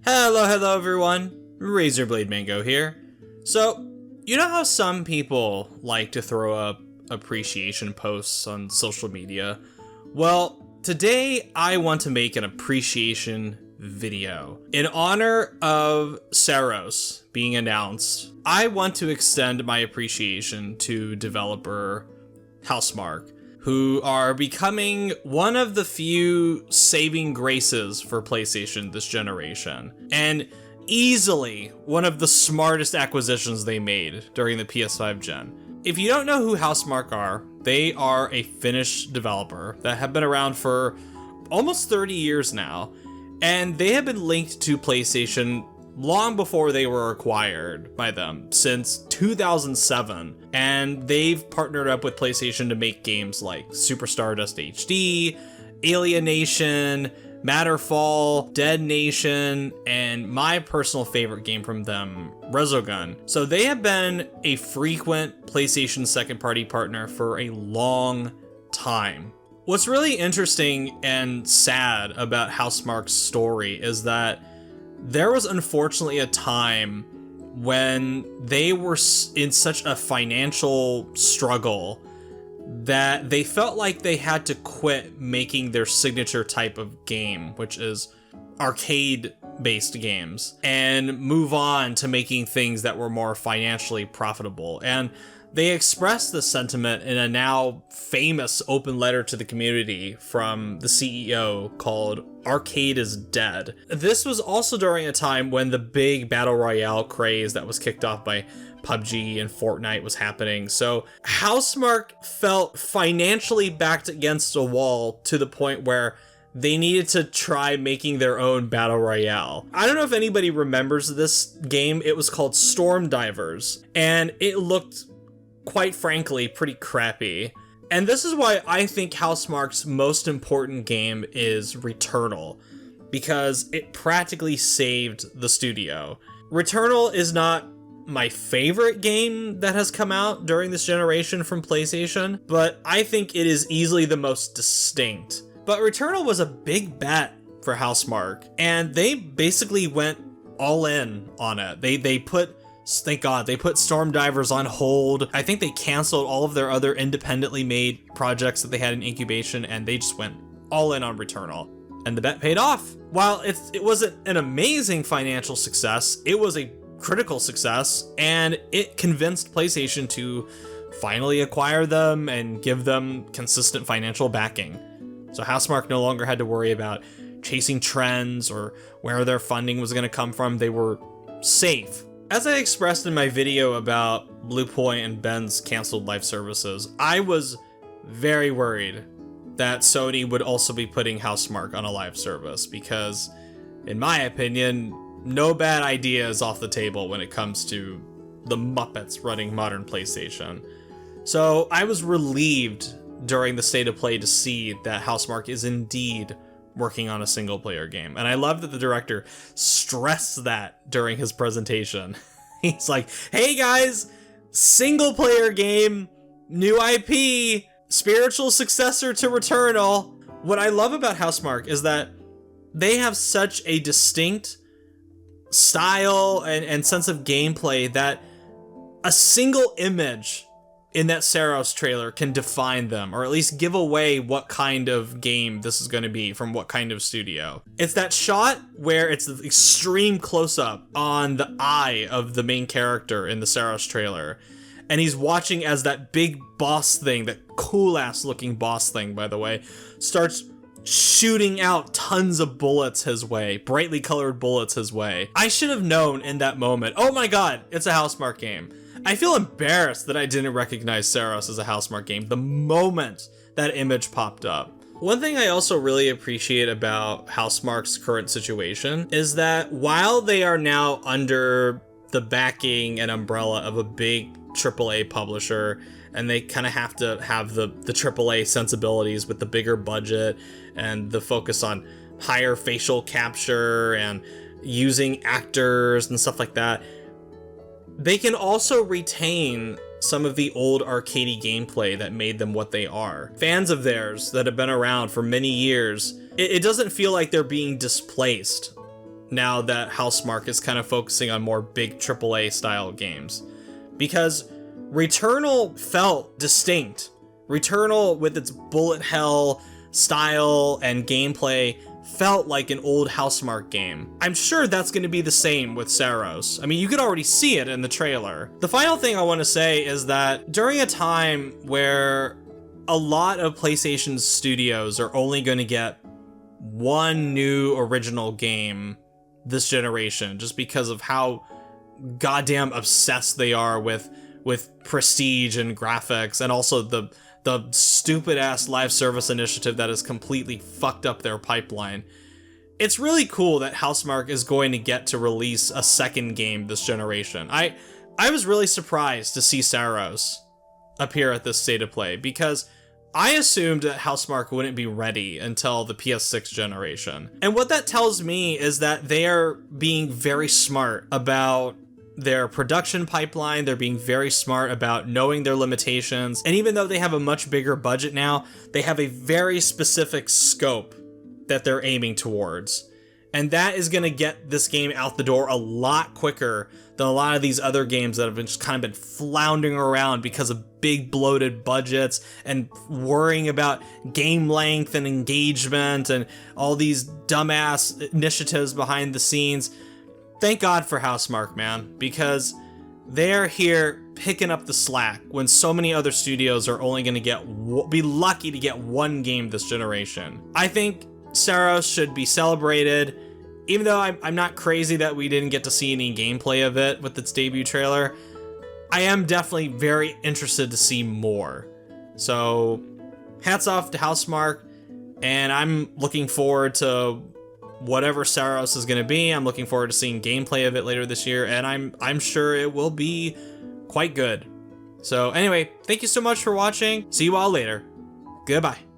Hello everyone, Razorblade Mango here. So, you know how some people like to throw up appreciation posts on social media? Well, today I want to make an appreciation video. In honor of Saros being announced, I want to extend my appreciation to developer Housemarque, who are becoming one of the few saving graces for PlayStation this generation, and easily one of the smartest acquisitions they made during the PS5 gen. If you don't know who Housemarque are, they are a Finnish developer that have been around for almost 30 years now, and they have been linked to PlayStation long before they were acquired by them, since 2007, and they've partnered up with PlayStation to make games like Super Stardust HD, Alienation, Matterfall, Dead Nation, and my personal favorite game from them, Resogun. So they have been a frequent PlayStation second-party partner for a long time. What's really interesting and sad about Housemarque's story is that there was unfortunately a time when they were in such a financial struggle that they felt like they had to quit making their signature type of game, which is arcade-based games, and move on to making things that were more financially profitable. And they expressed this sentiment in a now famous open letter to the community from the CEO called Arcade is Dead. This was also during a time when the big battle royale craze that was kicked off by PUBG and Fortnite was happening. So Housemarque felt financially backed against a wall to the point where they needed to try making their own battle royale. I don't know if anybody remembers this game. It was called Storm Divers, and it looked, quite frankly, pretty crappy. And this is why I think Housemarque's most important game is Returnal, because it practically saved the studio. Returnal is not my favorite game that has come out during this generation from PlayStation, but I think it is easily the most distinct. But Returnal was a big bet for Housemarque, and they basically went all in on it. Thank God, they put Storm Divers on hold. I think they canceled all of their other independently made projects that they had in incubation, and they just went all in on Returnal. And the bet paid off. While it wasn't an amazing financial success, it was a critical success, and it convinced PlayStation to finally acquire them and give them consistent financial backing. So Housemarque no longer had to worry about chasing trends or where their funding was going to come from. They were safe. As I expressed in my video about Bluepoint and Ben's canceled live services, I was very worried that Sony would also be putting Housemarque on a live service because, in my opinion, no bad idea is off the table when it comes to the Muppets running modern PlayStation. So I was relieved during the State of Play to see that Housemarque is indeed working on a single-player game. And I love that the director stressed that during his presentation. He's like, hey guys, single-player game, new IP, spiritual successor to Returnal. What I love about Housemarque is that they have such a distinct style and sense of gameplay that a single image in that Saros trailer can define them, or at least give away what kind of game this is going to be from what kind of studio. It's that shot where it's the extreme close-up on the eye of the main character in the Saros trailer, and he's watching as that big boss thing, that cool-ass looking boss thing, by the way, starts shooting out tons of bullets his way, brightly colored bullets his way. I should have known in that moment, oh my god, it's a Housemarque game. I feel embarrassed that I didn't recognize Saros as a Housemarque game the moment that image popped up. One thing I also really appreciate about Housemarque's current situation is that while they are now under the backing and umbrella of a big AAA publisher, and they kind of have to have the AAA sensibilities with the bigger budget and the focus on higher facial capture and using actors and stuff like that, they can also retain some of the old arcadey gameplay that made them what they are. Fans of theirs that have been around for many years, it doesn't feel like they're being displaced now that Housemarque is kind of focusing on more big AAA style games. Because Returnal felt distinct. Returnal, with its bullet hell style and gameplay, felt like an old Housemarque game. I'm sure that's going to be the same with Saros. I mean, you could already see it in the trailer. The final thing I want to say is that during a time where a lot of PlayStation studios are only going to get one new original game this generation, just because of how goddamn obsessed they are with prestige and graphics, and also the stupid ass live service initiative that has completely fucked up their pipeline. It's really cool that Housemarque is going to get to release a second game this generation. I was really surprised to see Saros appear at this state of play, because I assumed that Housemarque wouldn't be ready until the PS6 generation. And what that tells me is that they are being very smart about their production pipeline. They're being very smart about knowing their limitations. And even though they have a much bigger budget now, they have a very specific scope that they're aiming towards. And that is going to get this game out the door a lot quicker than a lot of these other games that have been just kind of been floundering around because of big bloated budgets and worrying about game length and engagement and all these dumbass initiatives behind the scenes. Thank God for Housemarque, man, because they're here picking up the slack when so many other studios are only going to be lucky to get one game this generation. I think Saros should be celebrated, even though I'm not crazy that we didn't get to see any gameplay of it with its debut trailer. I am definitely very interested to see more. So, hats off to Housemarque, and I'm looking forward to whatever Saros is going to be. I'm looking forward to seeing gameplay of it later this year, and I'm sure it will be quite good. So anyway, thank you so much for watching. See you all later. Goodbye.